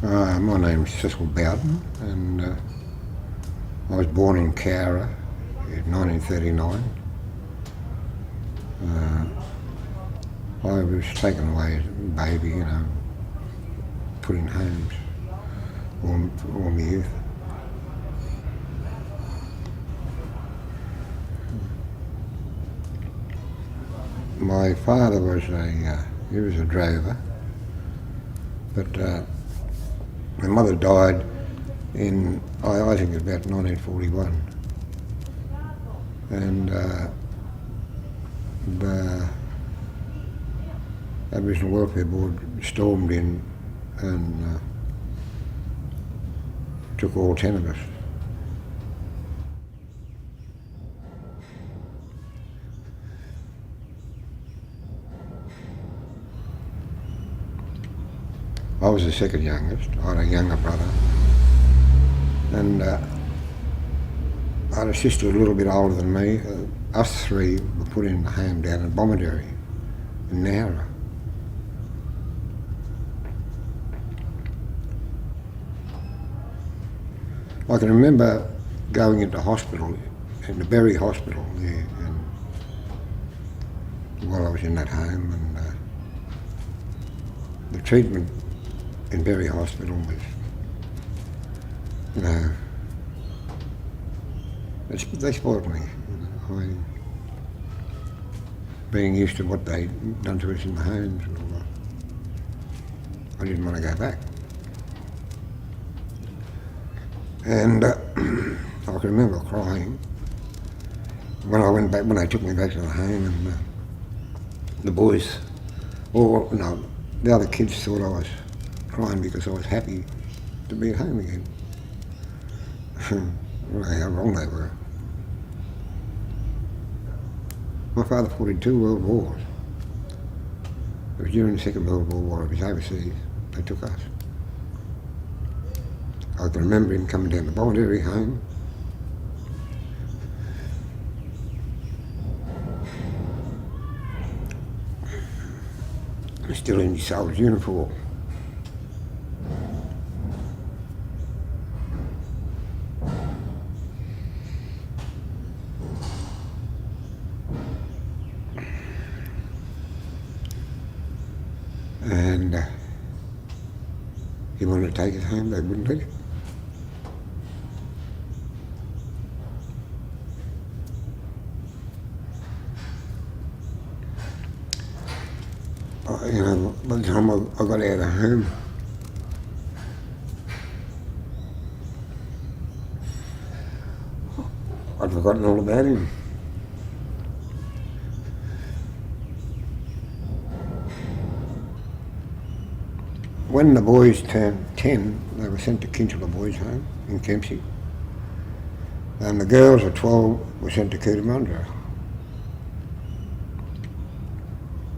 My name's Cecil Bowden, and I was born in Cowra in 1939. I was taken away as a baby, put in homes for all my youth. My father was he was a drover, but my mother died in, I think it was about 1941, and the Aboriginal Welfare Board stormed in and took all 10 of us. I was the second youngest. I had a younger brother, and I had a sister a little bit older than me. Us three were put in a home down in Bomaderry, in Nowra. I can remember going into hospital, in the Berry Hospital there, and while I was in that home, and the treatment in Berry Hospital was, they spoiled me. Being used to what they'd done to us in the homes and all that. I didn't want to go back. And I can remember crying when I went back, when they took me back to the home, and the boys, the other kids thought I was crying because I was happy to be at home again. How wrong they were. My father fought in 2 world wars. It was during the Second World War while I was overseas. They took us. I can remember him coming down the Bomaderry home. Still in his soldier's uniform. And he wanted to take us home, they wouldn't let him. By the time I got out of home, I'd forgotten all about him. When the boys turned 10, they were sent to Kinchela Boys Home in Kempsey, and the girls at 12 were sent to Cootamundra.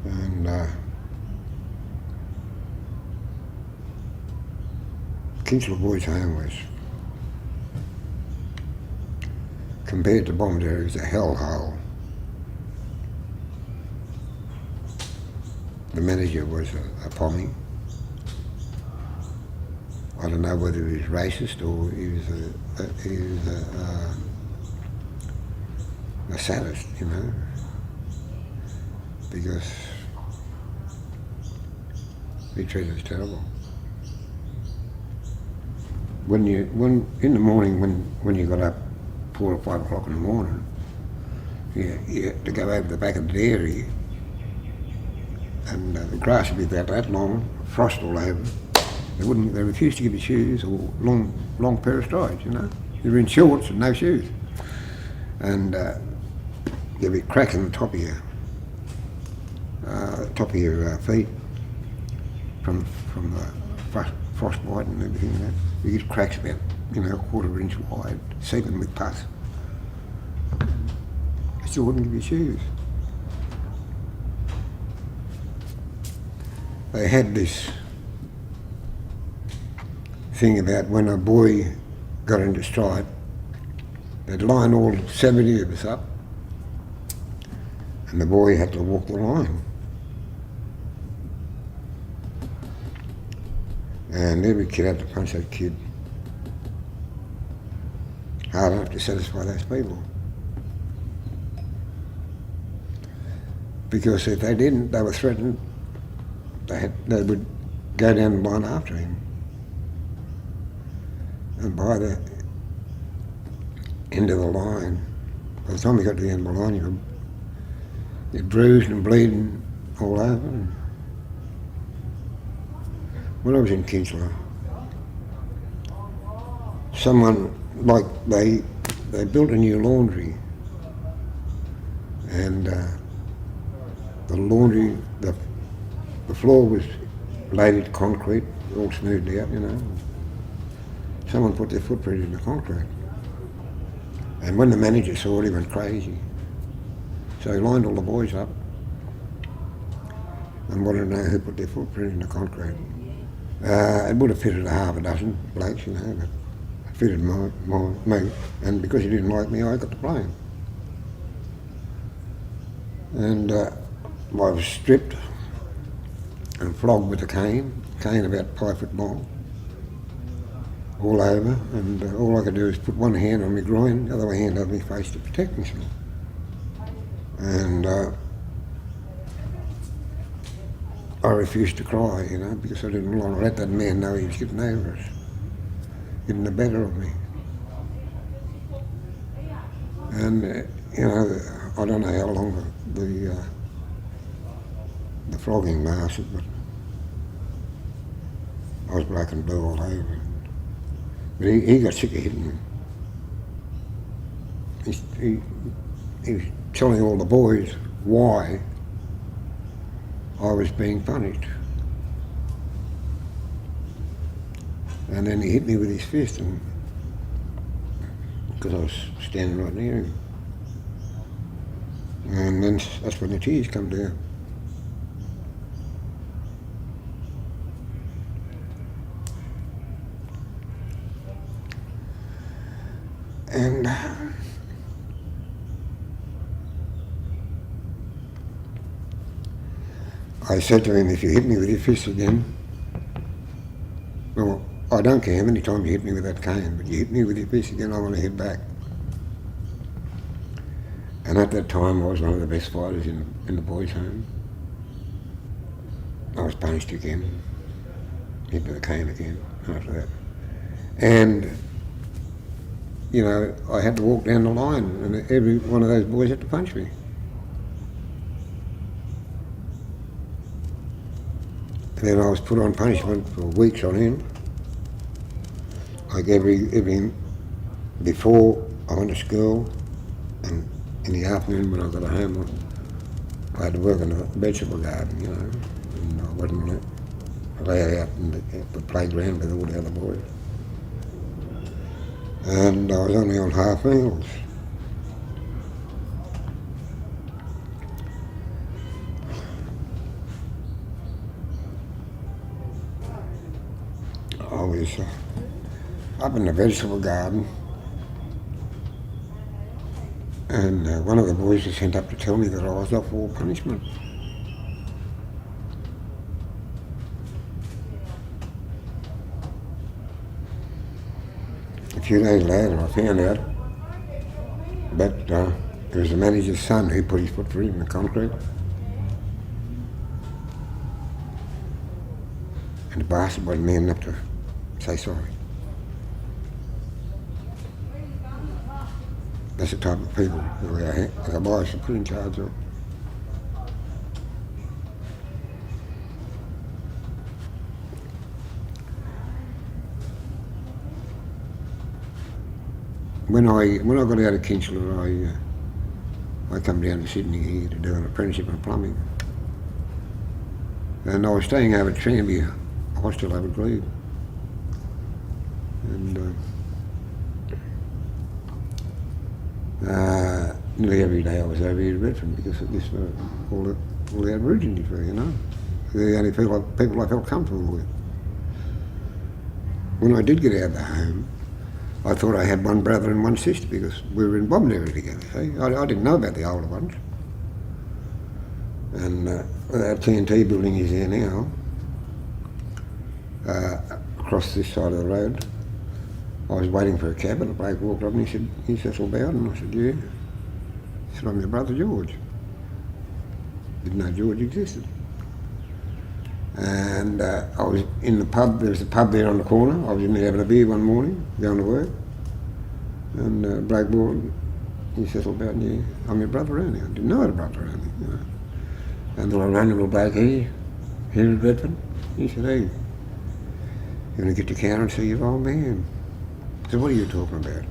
And Kinchela Boys Home was, compared to Bomaderry, was a hellhole. The manager was a pommy. I don't know whether he was racist or he was a sadist, because he treated us terrible. In the morning when you got up 4 or 5 o'clock in the morning, you had to go over the back of the dairy, and the grass would be about that long, frost all over. They refused to give you shoes or long pair of strides, You were in shorts and no shoes. And there'd be a crack in the top of your feet from the frostbite and everything like that. You get cracks about, a quarter-inch wide, seeping with pus. They still wouldn't give you shoes. They had this thing about when a boy got into stride, they'd line all 70 of us up, and the boy had to walk the line. And every kid had to punch that kid hard enough to satisfy those people. Because if they didn't, they were threatened. They would go down the line after him. And by the end of the line, by the time we got to the end of the line, you're bruised and bleeding all over. And when I was in Kinsler, someone, like, they built a new laundry, and the laundry, the floor was laid in concrete, all smoothed out, you know. Someone put their footprint in the concrete. And when the manager saw it, he went crazy. So he lined all the boys up and wanted to know who put their footprint in the concrete. It would have fitted a half a dozen blokes, you know, but it fitted me. And because he didn't like me, I got the blame. And I was stripped and flogged with a cane about 5 foot long, all over, and all I could do is put one hand on my groin, the other hand over my face to protect myself. And I refused to cry, you know, because I didn't want to let that man know he was getting over us, getting the better of me. And, you know, I don't know how long the flogging lasted, but I was black and blue all over. But he got sick of hitting me. He was telling all the boys why I was being punished. And then he hit me with his fist, and because I was standing right near him. And then that's when the tears come down. And I said to him, if you hit me with your fist again, well, I don't care how many times you hit me with that cane, but you hit me with your fist again, I want to hit back. And at that time, I was one of the best fighters in the boys' home. I was punished again, hit with a cane again after that. And, you know, I had to walk down the line, and every one of those boys had to punch me. And then I was put on punishment for weeks on end. Like every before I went to school, and in the afternoon when I got home, I had to work in the vegetable garden, you know, and I wasn't allowed out in the playground with all the other boys. And I was only on half meals. I was up in the vegetable garden, and one of the boys was sent up to tell me that I was off all punishment. A few days later I found out that it was the manager's son who put his footprint in the concrete. And the bastard wasn't man enough to say sorry. That's the type of people who our boys should put in charge of. When I got out of Kinsler, I come down to Sydney here to do an apprenticeship in plumbing. And I was staying over at Tranby Hostel over at Glebe. And nearly every day I was over here at Redfern because of this, all the Aborigines were, you know. They're the only people I felt comfortable with. When I did get out of the home, I thought I had one brother and one sister because we were in Bombay together. See? I didn't know about the older ones. And that TNT building is here now. across this side of the road. I was waiting for a cab and a bloke walked up and he said, "You Cecil Bowden?" I said, "Yeah." He said, "I'm your brother George." Didn't know George existed. And I was in the pub, there was a pub there on the corner. I was in there having a beer one morning, going to work. And bloke walked, he Cecil Bowden, "Yeah, I'm your brother around here." I didn't know I had a brother around here, you know. And the little bloke here in Redford, he said, "Hey, you want to get to counter and see your old man?" I said, "What are you talking about?"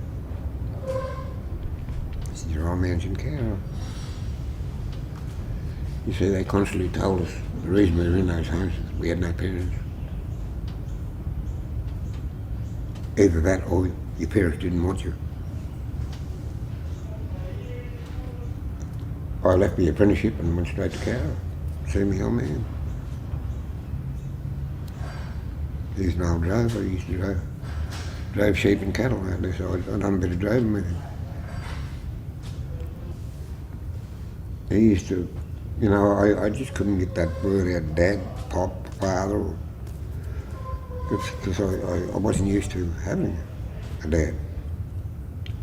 I said, "Your old man's in Cowra." You see, they constantly told us the reason we were in those homes is we had no parents. Either that or your parents didn't want you. I left my apprenticeship and went straight to Cowra, see my old man. He was an old drover. He used to drove sheep and cattle out there, so I'd done a bit of droving with him. He used to, you know, I just couldn't get that word out, dad, pop, father, because I wasn't used to having a dad.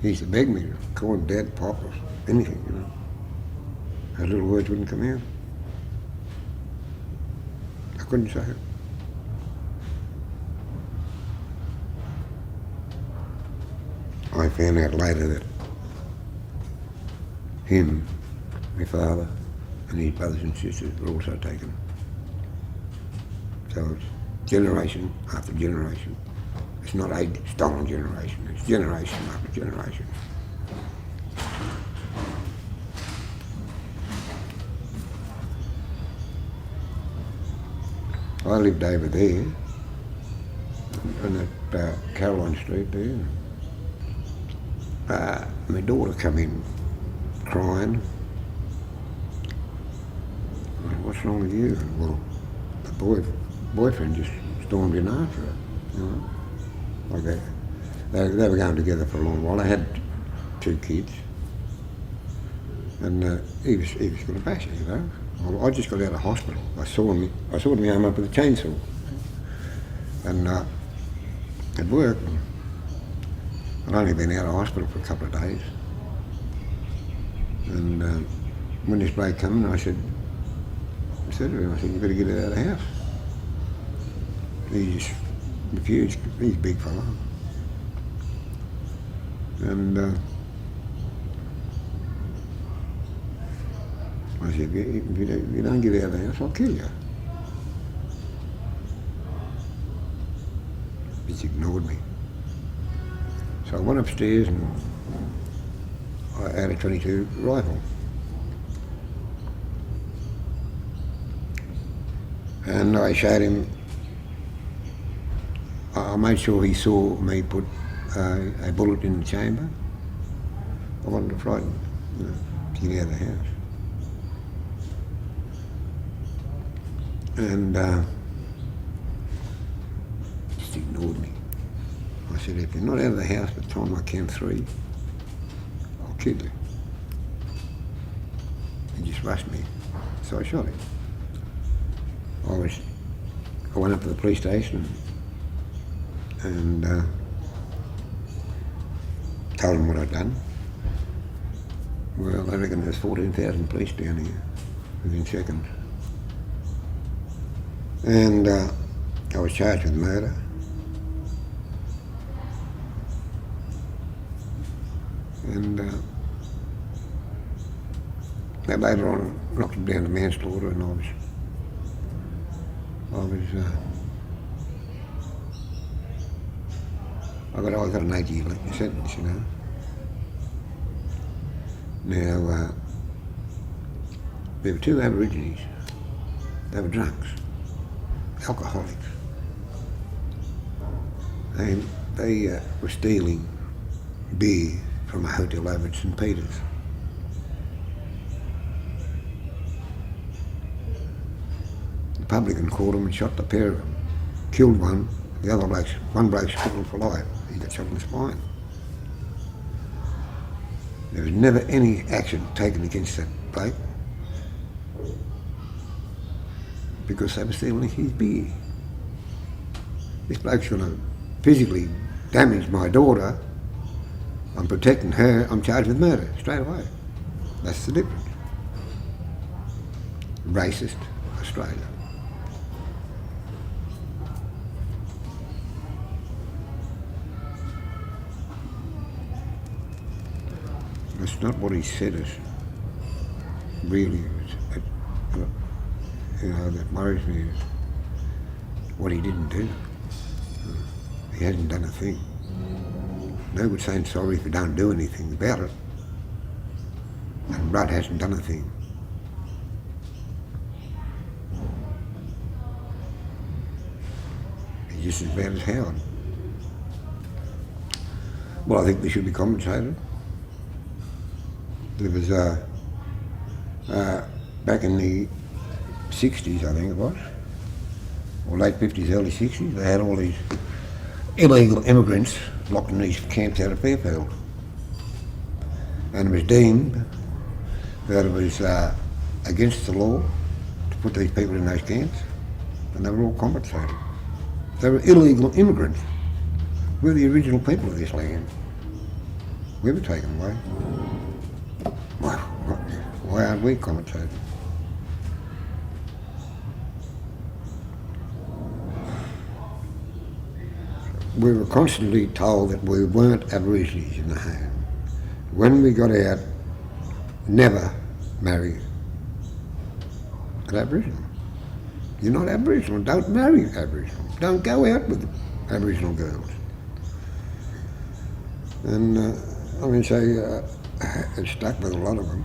He used to beg me to call him dad, pop, or anything, you know. Those little words wouldn't come out. I couldn't say it. I found out later that him, my father, and his brothers and sisters were also taken. So it's generation after generation. It's not a stolen generation, it's generation after generation. I lived over there, on that Caroline Street there. My daughter come in crying. I said, "What's wrong with you?" Well, the boyfriend just stormed in after her, you know. Like they were going together for a long while. They had 2 kids. And he was going to bash her, you know. I just got out of hospital. I saw him arm up with a chainsaw. And at work, I'd only been out of hospital for a couple of days. And when this bloke came in, I said to him, "You better get out of the house." He just refused. He's a big fella. And I said, if you don't get out of the house, I'll kill you." He just ignored me. So I went upstairs and I had a .22 rifle. And I showed him, I made sure he saw me put a bullet in the chamber. I wanted to frighten him, you know, to get out of the house. And just ignored me. I said, "If you're not out of the house by the time I count 3, I'll kill you." He just rushed me, so I shot him. I went up to the police station and told them what I'd done. Well, they reckon there's 14,000 police down here within seconds. And I was charged with murder. And they later on knocked him down to manslaughter, and I got an 8-year sentence, you know. Now, there were 2 Aborigines. They were drunks, alcoholics. They were stealing beer from a hotel over at St. Peter's. The publican caught them and shot the pair of them. Killed one. The other one bloke's crippled for life. He got shot in the spine. There was never any action taken against that bloke because they were stealing his beer. This bloke's going to physically damage my daughter. I'm protecting her. I'm charged with murder straight away. That's the difference. Racist Australia. That's not what he said it really is. That worries me is what he didn't do. He hasn't done a thing. No good saying sorry if you don't do anything about it. And Rudd hasn't done a thing. He's just as bad as Howard. Well, I think they should be compensated. There was, back in the 60s, I think it was, or late 50s, early 60s, they had all these illegal immigrants locked in these camps out of Fairfield. And it was deemed that it was against the law to put these people in those camps, and they were all compensated. They were illegal immigrants. We're the original people of this land. We were taken away. Why aren't we compensated? We were constantly told that we weren't Aborigines in the home. When we got out, never marry an Aboriginal. You're not Aboriginal, don't marry Aboriginal. Don't go out with Aboriginal girls. And it stuck with a lot of them,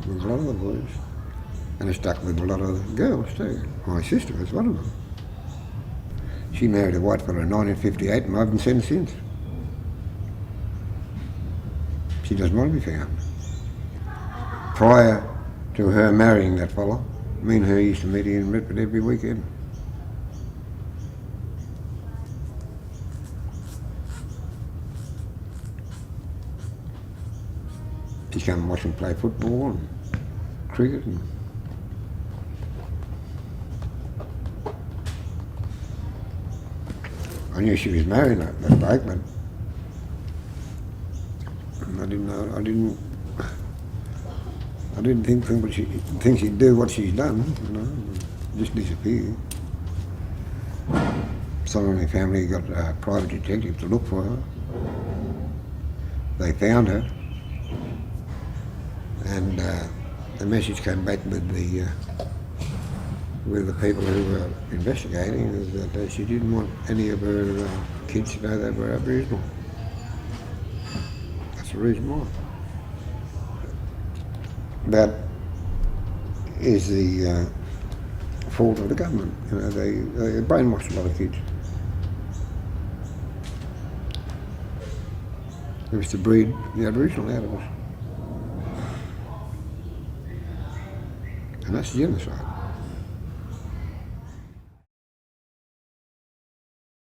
with a lot of the boys. And it stuck with a lot of the girls too. My sister was one of them. She married a white fellow in 1958 and I haven't seen her since. She doesn't want to be found. Prior to her marrying that fellow, me and her used to meet here in Redford every weekend. She'd come and watch him play football and cricket. And I knew she was married, that bloke, but I didn't know. I didn't think she'd do what she's done. Just disappear. Someone in the family got a private detective to look for her. They found her. And the message came back with the people who were investigating is that she didn't want any of her kids to know they were Aboriginal. That's the reason why. That is the fault of the government. They brainwashed a lot of kids. It was to breed the Aboriginal out of us. And that's genocide.